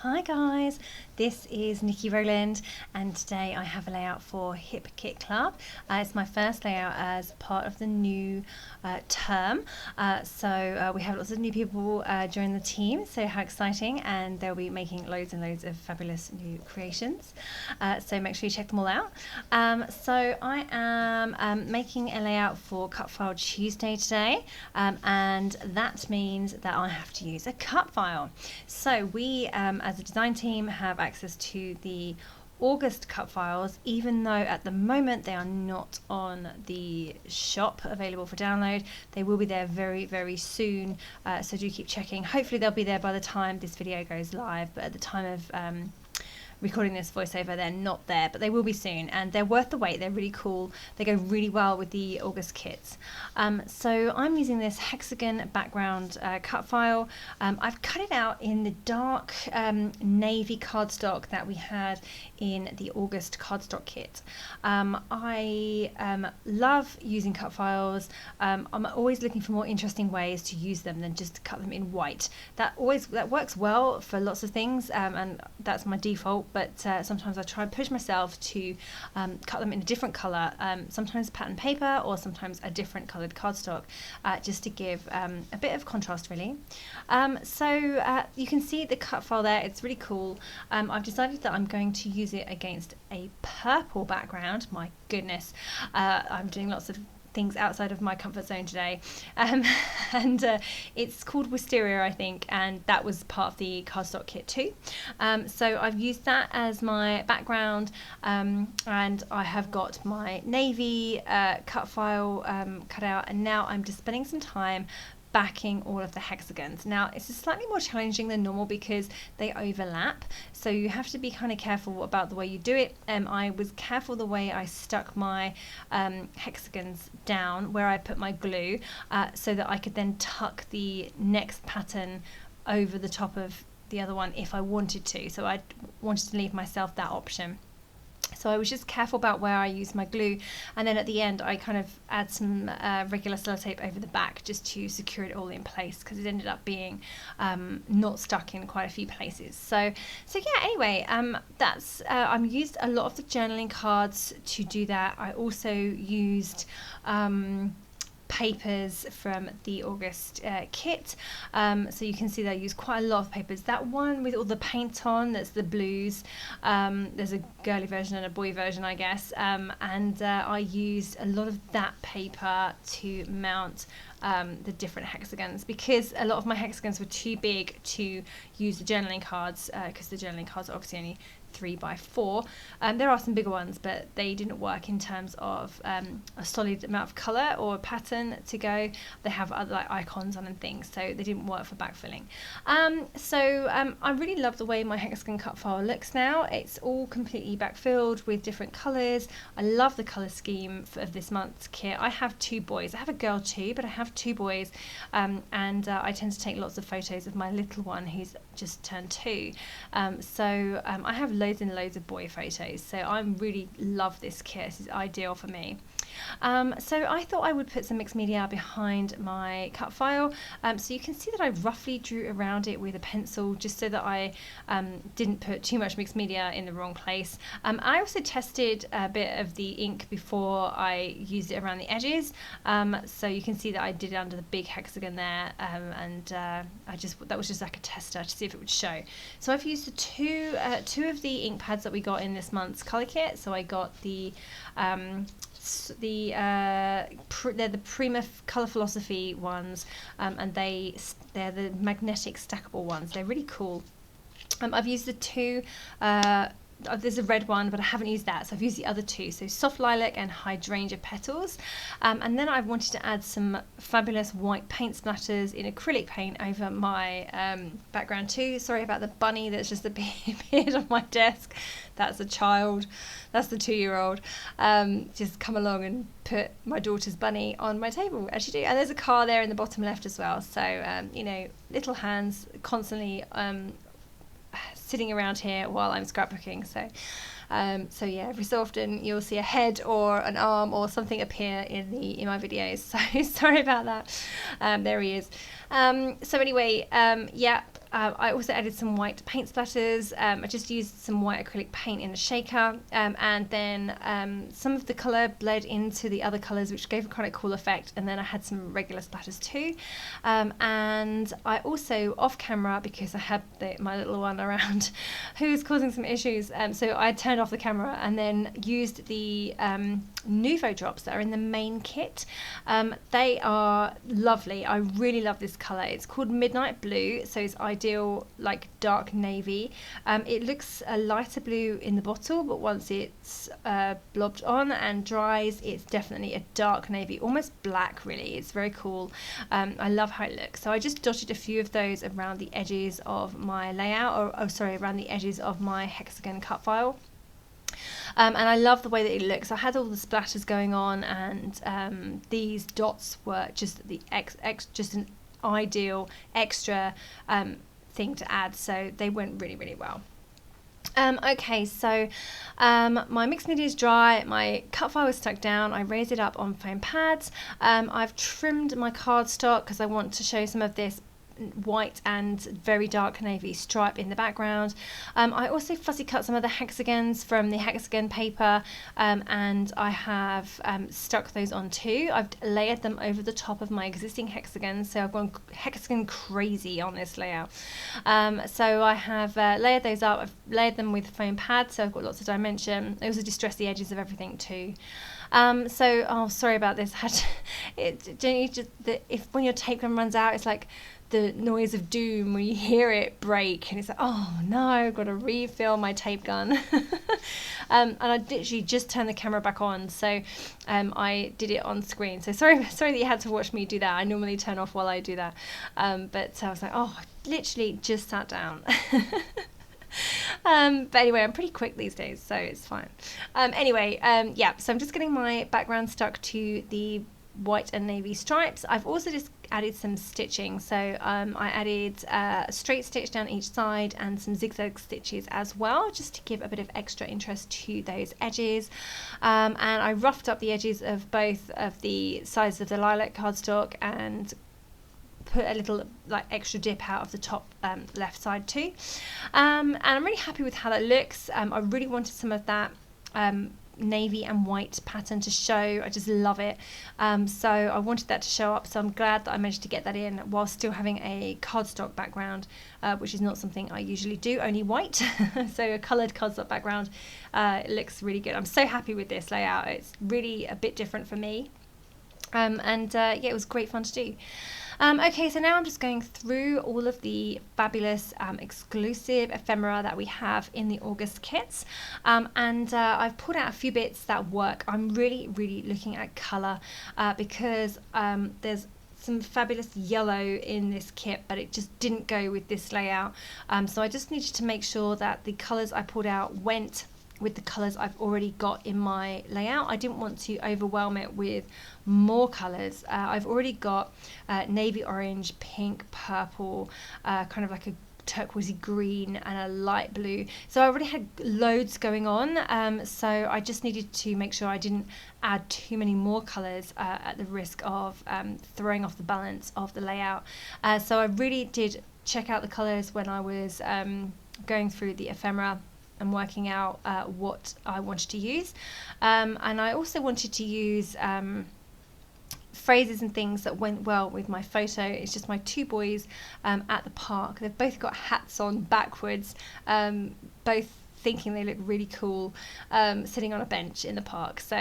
Hi guys, this is Nikki Rowland and today I have a layout for Hip Kit Club. It's my first layout as part of the new term, so we have lots of new people join the team, so how exciting, and they'll be making loads and loads of fabulous new creations, so make sure you check them all out. So I am making a layout for Cut File Tuesday today, and that means that I have to use a cut file. So we as a design team have access to the August cut files, even though at the moment they are not on the shop available for download. They will be there very, very soon, so do keep checking. Hopefully they'll be there by the time this video goes live, but at the time of recording this voiceover they're not there, but they will be soon, and they're worth the wait. They're really cool. They go really well with the August kits. So I'm using this hexagon background cut file. I've cut it out in the dark navy cardstock that we had in the August Cardstock Kit. I love using cut files. I'm always looking for more interesting ways to use them than just to cut them in white. That works well for lots of things, and that's my default, but sometimes I try and push myself to cut them in a different colour, sometimes pattern paper or sometimes a different coloured cardstock, just to give a bit of contrast really. So you can see the cut file there. It's really cool. I've decided that I'm going to use it against a purple background. My goodness, I'm doing lots of things outside of my comfort zone today, and it's called Wisteria, I think, and that was part of the cardstock kit too. So I've used that as my background, and I have got my navy cut file cut out, and now I'm just spending some time backing all of the hexagons. Now it's slightly more challenging than normal because they overlap, so you have to be kind of careful about the way you do it. I was careful the way I stuck my hexagons down where I put my glue, so that I could then tuck the next pattern over the top of the other one if I wanted to. So I wanted to leave myself that option. So I was just careful about where I used my glue, and then at the end I kind of add some regular sellotape over the back just to secure it all in place, because it ended up being not stuck in quite a few places. So yeah, anyway, that's I've used a lot of the journaling cards to do that. I also used papers from the August kit, so you can see that I use quite a lot of papers. That one with all the paint on, that's the blues. There's a girly version and a boy version, I guess, and I used a lot of that paper to mount the different hexagons, because a lot of my hexagons were too big to use the journaling cards, because the journaling cards are obviously only 3x4. There are some bigger ones, but they didn't work in terms of a solid amount of colour or a pattern to go. They have other like icons on and things, so they didn't work for backfilling. I really love the way my hexagon cut file looks now. It's all completely backfilled with different colours. I love the colour scheme of this month's kit. I have two boys. I have a girl too, but I have two boys, and I tend to take lots of photos of my little one who's just turned 2. I have loads and loads of boy photos, so I really love this kit. This is ideal for me. So I thought I would put some mixed media behind my cut file, so you can see that I roughly drew around it with a pencil, just so that I didn't put too much mixed media in the wrong place. I also tested a bit of the ink before I used it around the edges, so you can see that I did it under the big hexagon there, and that was just like a tester to see if it would show. So I've used the two of the ink pads that we got in this month's colour kit. So I got they're the Prima Colour Philosophy ones, and they're the magnetic stackable ones. They're really cool. I've used the two. There's a red one, but I haven't used that, so I've used the other two, so Soft Lilac and Hydrangea Petals. And then I wanted to add some fabulous white paint splatters in acrylic paint over my background too. Sorry about the bunny that's just appeared on my desk. That's a child. That's the 2-year-old. Just come along and put my daughter's bunny on my table, as you do. And there's a car there in the bottom left as well. So, you know, little hands constantly sitting around here while I'm scrapbooking. So yeah, every so often you'll see a head or an arm or something appear in my videos. So sorry about that. There he is. So anyway, yeah, I also added some white paint splatters. I just used some white acrylic paint in a shaker, and then some of the colour bled into the other colours, which gave quite a cool effect. And then I had some regular splatters too. And I also, off camera, because I had my little one around who was causing some issues, so I turned off the camera and then used the Nuvo drops that are in the main kit. They are lovely. I really love this colour. It's called Midnight Blue, so it's ideal like dark navy. It looks a lighter blue in the bottle, but once it's blobbed on and dries, it's definitely a dark navy, almost black really. It's very cool. I love how it looks. So I just dotted a few of those around the edges of my layout, around the edges of my hexagon cut file. And I love the way that it looks. I had all the splatters going on, and these dots were just just an ideal extra thing to add, so they went really, really well. Okay, so my mixed media is dry, my cut file is stuck down, I raised it up on foam pads. I've trimmed my cardstock because I want to show some of this white and very dark navy stripe in the background. I also fussy cut some of the hexagons from the hexagon paper, and I have stuck those on too. I've layered them over the top of my existing hexagons, so I've gone hexagon crazy on this layout. So I have layered those up. I've layered them with foam pads, so I've got lots of dimension. I also distressed the edges of everything too. Sorry about this. If when your tape gun runs out, it's like the noise of doom when you hear it break, and it's like, oh no, I've got to refill my tape gun. And I literally just turned the camera back on, so I did it on screen. So sorry that you had to watch me do that. I normally turn off while I do that, but I was like, oh, I literally just sat down. But anyway, I'm pretty quick these days, so it's fine. Yeah, so I'm just getting my background stuck to the white and navy stripes. I've also just added some stitching, so I added a straight stitch down each side and some zigzag stitches as well, just to give a bit of extra interest to those edges. And I roughed up the edges of both of the sides of the lilac cardstock and put a little like extra dip out of the top left side too. And I'm really happy with how that looks. I really wanted some of that navy and white pattern to show. I just love it. So I wanted that to show up, so I'm glad that I managed to get that in while still having a cardstock background, which is not something I usually do, only white. So a coloured cardstock background, it looks really good. I'm so happy with this layout. It's really a bit different for me. Yeah, it was great fun to do. Okay, so now I'm just going through all of the fabulous exclusive ephemera that we have in the August kits, and I've pulled out a few bits that work. I'm really looking at colour because there's some fabulous yellow in this kit, but it just didn't go with this layout, so I just needed to make sure that the colours I pulled out went with the colours I've already got in my layout. I didn't want to overwhelm it with more colours. I've already got navy orange, pink, purple, kind of like a turquoisey green and a light blue, so I already had loads going on, so I just needed to make sure I didn't add too many more colours at the risk of throwing off the balance of the layout. So I really did check out the colours when I was going through the ephemera and working out what I wanted to use, and I also wanted to use phrases and things that went well with my photo. It's just my two boys at the park. They've both got hats on backwards, both thinking they look really cool, sitting on a bench in the park. So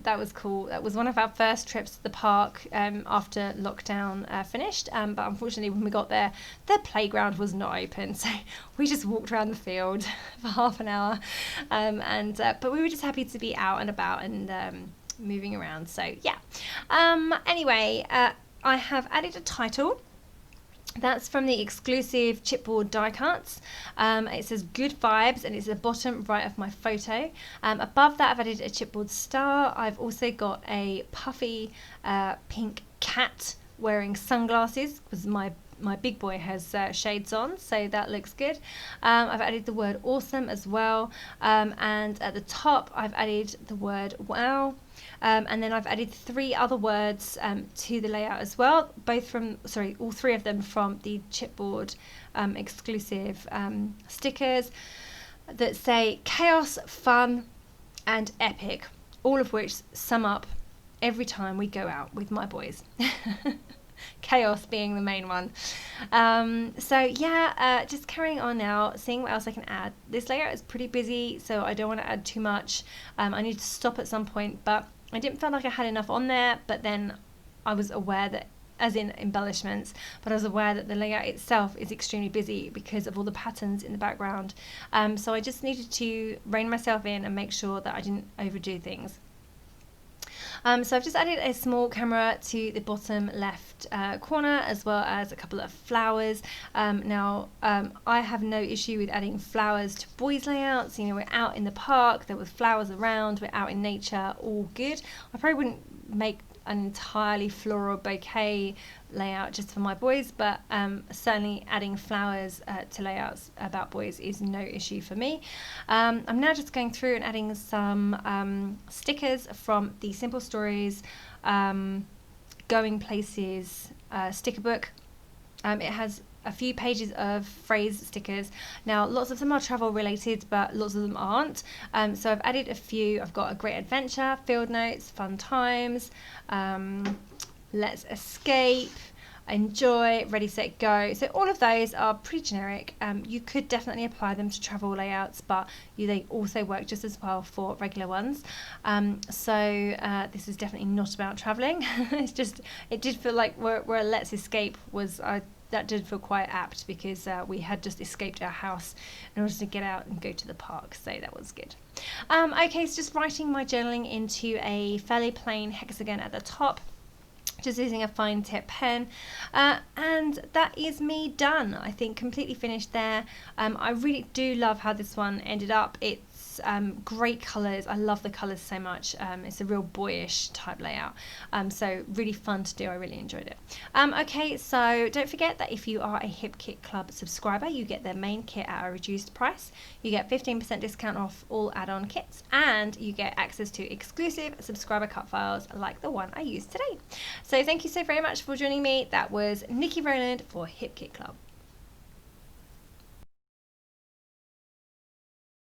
that was cool. That was one of our first trips to the park after lockdown finished, but unfortunately when we got there, their playground was not open, so we just walked around the field for half an hour, but we were just happy to be out and about and moving around. So yeah, anyway, I have added a title. That's from the exclusive chipboard die cuts. It says Good Vibes, and it's the bottom right of my photo. Above that I've added a chipboard star. I've also got a puffy pink cat wearing sunglasses, because my big boy has shades on, so that looks good. I've added the word awesome as well, and at the top I've added the word wow. and then I've added 3 other words to the layout as well, all 3 of them from the chipboard exclusive stickers that say chaos, fun and epic, all of which sum up every time we go out with my boys. Chaos being the main one. So yeah, just carrying on now, seeing what else I can add. This layout is pretty busy, so I don't want to add too much. I need to stop at some point, but I didn't feel like I had enough on there. But then I was aware that, as in embellishments, but I was aware that the layout itself is extremely busy because of all the patterns in the background. So I just needed to rein myself in and make sure that I didn't overdo things. So I've just added a small camera to the bottom left corner, as well as a couple of flowers. Now I have no issue with adding flowers to boys' layouts. You know, we're out in the park, there was flowers around, we're out in nature, all good. I probably wouldn't make an entirely floral bouquet layout just for my boys, but certainly adding flowers to layouts about boys is no issue for me. I'm now just going through and adding some stickers from the Simple Stories Going Places sticker book. It has a few pages of phrase stickers. Now lots of them are travel related, but lots of them aren't. So I've added a few. I've got a great adventure, field notes, fun times, let's escape, enjoy, ready, set, go. So all of those are pretty generic. You could definitely apply them to travel layouts, but they also work just as well for regular ones. So this is definitely not about traveling. It's just, it did feel like where let's escape was, that did feel quite apt, because we had just escaped our house in order to get out and go to the park, so that was good. Okay, so just writing my journaling into a fairly plain hexagon at the top, just using a fine tip pen, and that is me done. I think completely finished there. I really do love how this one ended up. It's great colours. I love the colours so much. It's a real boyish type layout, so really fun to do. I really enjoyed it. Okay, so don't forget that if you are a Hip Kit Club subscriber, you get their main kit at a reduced price. You get 15% discount off all add-on kits, and you get access to exclusive subscriber cut files like the one I used today. So thank you so very much for joining me. That was Nikki Rowland for Hip Kit Club.